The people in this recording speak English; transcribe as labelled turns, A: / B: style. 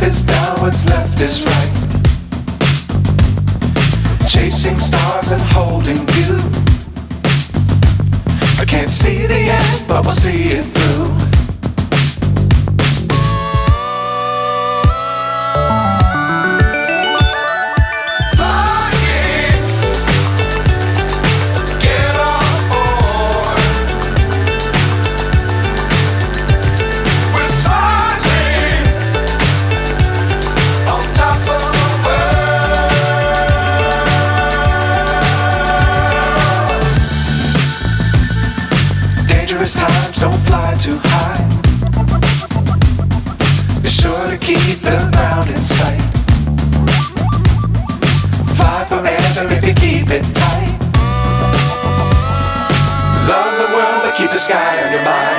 A: is down, what's left is right. Chasing stars and holding you. I can't see the end, but we'll see it through. Times don't fly too high. Be sure to keep the ground in sight. Fly forever if you keep it tight. Love the world, but keep the sky on your mind.